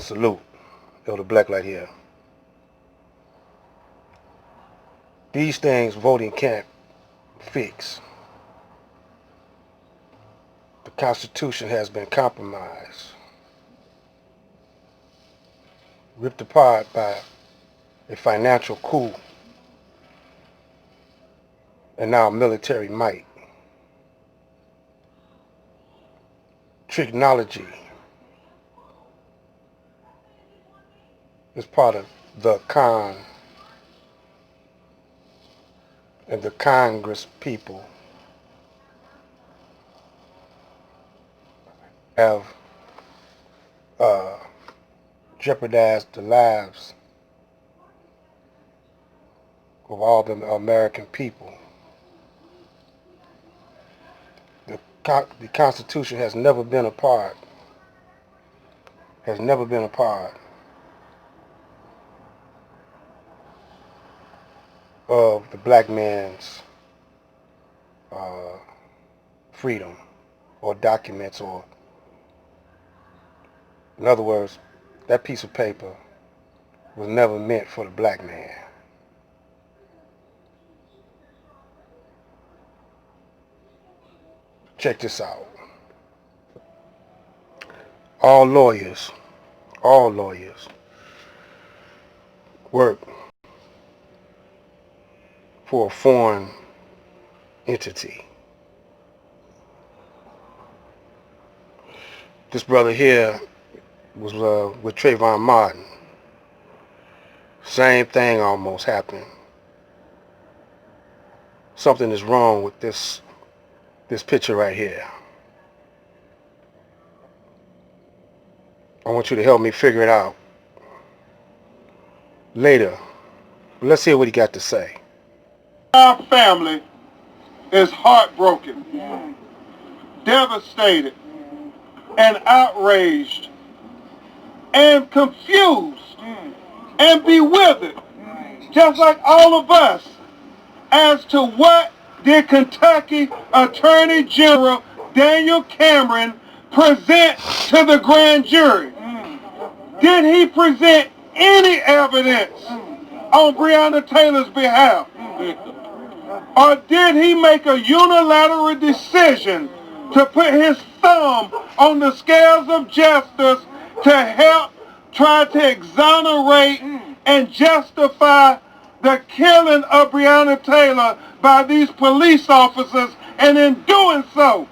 salute. Elder Black light here. These things voting can't fix. The Constitution has been compromised, ripped apart by a financial coup and now military might. Technology is part of the con, and the Congress people have jeopardized the lives of all the American people. The Constitution has never been a part of the black man's freedom or documents, or in other words, that piece of paper was never meant for the black man. Check this out. All lawyers work for a foreign entity. This brother here was with Trayvon Martin. Same thing almost happened. Something is wrong with this picture right here. I want you to help me figure it out later. But let's hear what he got to say. Our family is heartbroken, devastated, and outraged, and confused, and bewildered, just like all of us, as to what did Kentucky Attorney General Daniel Cameron present to the grand jury? Did he present any evidence on Breonna Taylor's behalf? Or did he make a unilateral decision to put his thumb on the scales of justice to help try to exonerate and justify the killing of Breonna Taylor by these police officers, and in doing so,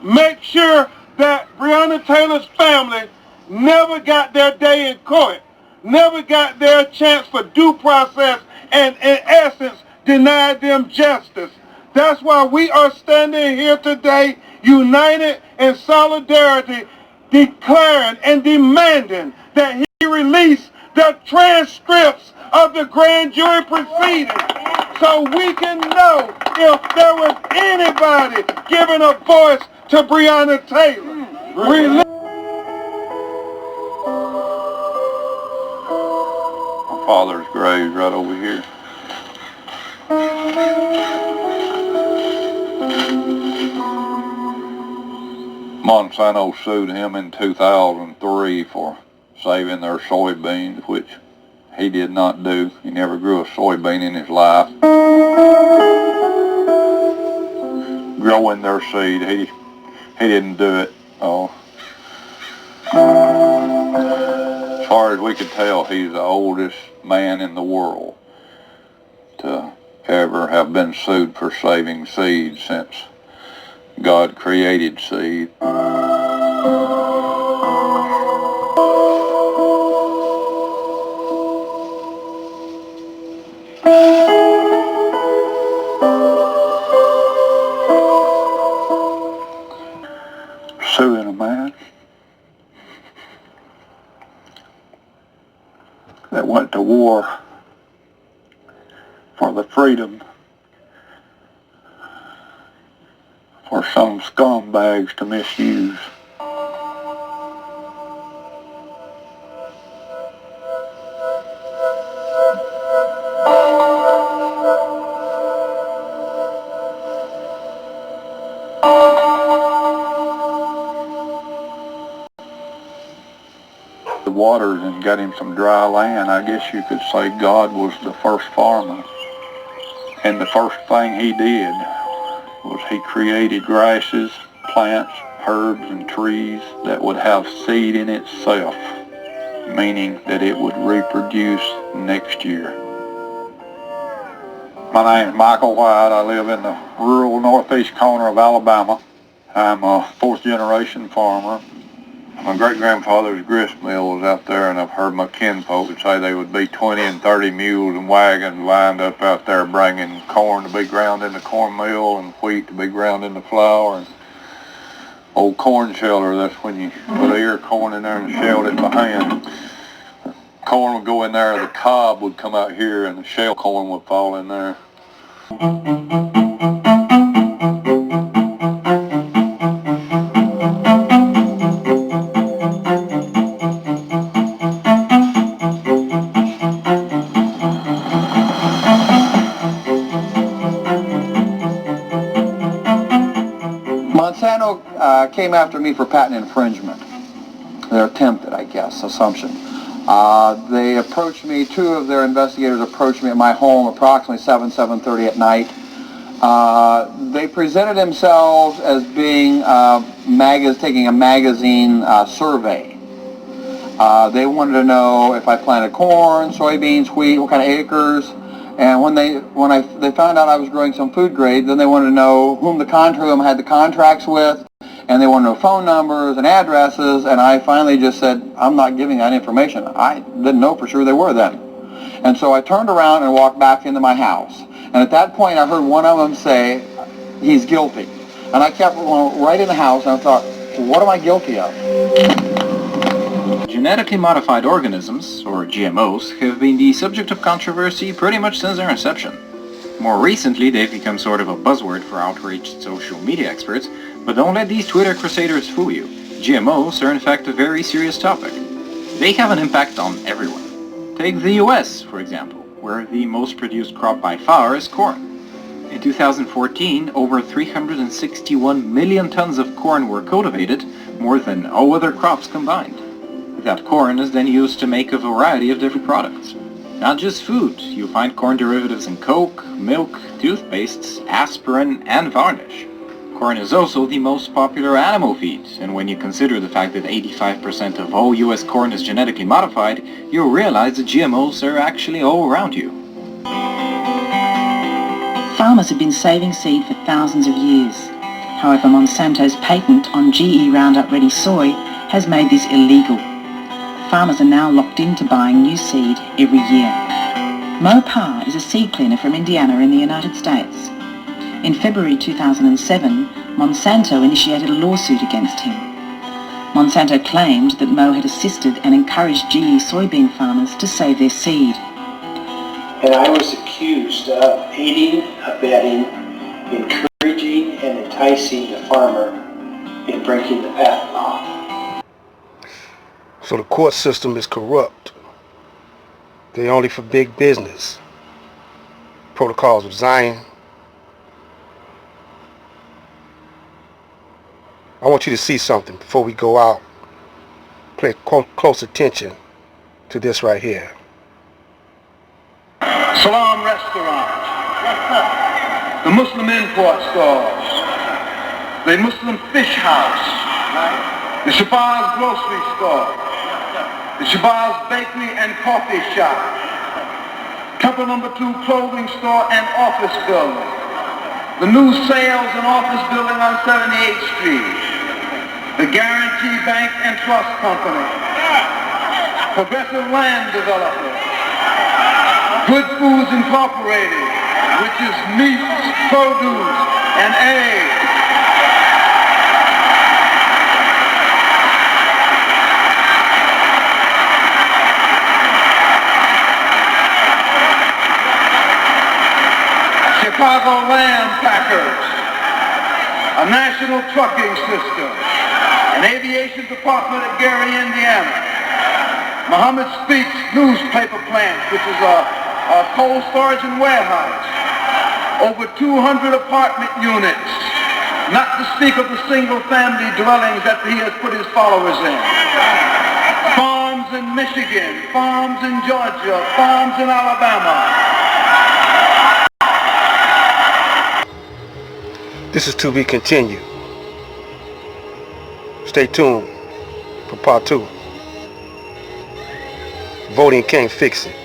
make sure that Breonna Taylor's family never got their day in court, never got their chance for due process, and in essence, denied them justice? That's why we are standing here today, united in solidarity, declaring and demanding that he release the transcripts of the grand jury proceedings, so we can know if there was anybody giving a voice to Breonna Taylor. My father's grave right over here. Monsanto sued him in 2003 for saving their soybeans, which he did not do. He never grew a soybean in his life. Growing their seed, he didn't do it. Oh. As far as we could tell, he's the oldest man in the world to ever have been sued for saving seed since God created seed. Suing a man that went to war for the freedom for some scumbags to misuse. waters and got him some dry land. I guess you could say God was the first farmer. And the first thing he did was he created grasses, plants, herbs, and trees that would have seed in itself, meaning that it would reproduce next year. My name is Michael White. I live in the rural northeast corner of Alabama. I'm a fourth generation farmer. My great-grandfather's grist mill was out there, and I've heard my kinfolk say there would be 20 and 30 mules and wagons lined up out there bringing corn to be ground in the corn mill and wheat to be ground in the flour. And old corn shelter, that's when you put ear corn in there and shelled it by hand. Corn would go in there, the cob would come out here, and the shell corn would fall in there. Monsanto came after me for patent infringement. Their attempted, I guess, assumption. They approached me, two of their investigators approached me at my home approximately 7:30 at night. They presented themselves as being taking a magazine survey. They wanted to know if I planted corn, soybeans, wheat, what kind of acres. And when they found out I was growing some food grade, then they wanted to know whom I had the contracts with, and they wanted to know phone numbers and addresses, and I finally just said, I'm not giving that information. I didn't know for sure they were then. And so I turned around and walked back into my house. And at that point I heard one of them say, he's guilty. And I kept going right in the house, and I thought, what am I guilty of? Genetically modified organisms, or GMOs, have been the subject of controversy pretty much since their inception. More recently, they've become sort of a buzzword for outraged social media experts, but don't let these Twitter crusaders fool you. GMOs are in fact a very serious topic. They have an impact on everyone. Take the US, for example, where the most produced crop by far is corn. In 2014, over 361 million tons of corn were cultivated, more than all other crops combined. That corn is then used to make a variety of different products. Not just food, you find corn derivatives in Coke, milk, toothpastes, aspirin, and varnish. Corn is also the most popular animal feed, and when you consider the fact that 85% of all US corn is genetically modified, you'll realize that GMOs are actually all around you. Farmers have been saving seed for thousands of years. However, Monsanto's patent on GE Roundup Ready soy has made this illegal. Farmers are now locked into buying new seed every year. Mo Pa is a seed cleaner from Indiana in the United States. In February 2007, Monsanto initiated a lawsuit against him. Monsanto claimed that Mo had assisted and encouraged GE soybean farmers to save their seed. And I was accused of aiding, abetting, encouraging, and enticing the farmer in breaking the patent law. So the court system is corrupt. They're only for big business. Protocols of Zion. I want you to see something before we go out. Pay close attention to this right here. Salam Restaurant, the Muslim import stores, the Muslim fish house, the Shabazz grocery store, the Shabazz bakery and coffee shop, Temple No. 2 clothing store and office building, the new sales and office building on 78th Street, the Guarantee Bank and Trust Company, Progressive Land Developer, Good Foods Incorporated, which is meat, produce, and eggs. Chicago Land Packers, a national trucking system, an aviation department at Gary, Indiana, Muhammad Speaks newspaper plant, which is a cold storage and warehouse, over 200 apartment units, not to speak of the single family dwellings that he has put his followers in, farms and Michigan, farms in Georgia, farms in Alabama. This is to be continued. Stay tuned for part 2. Voting can't fix it.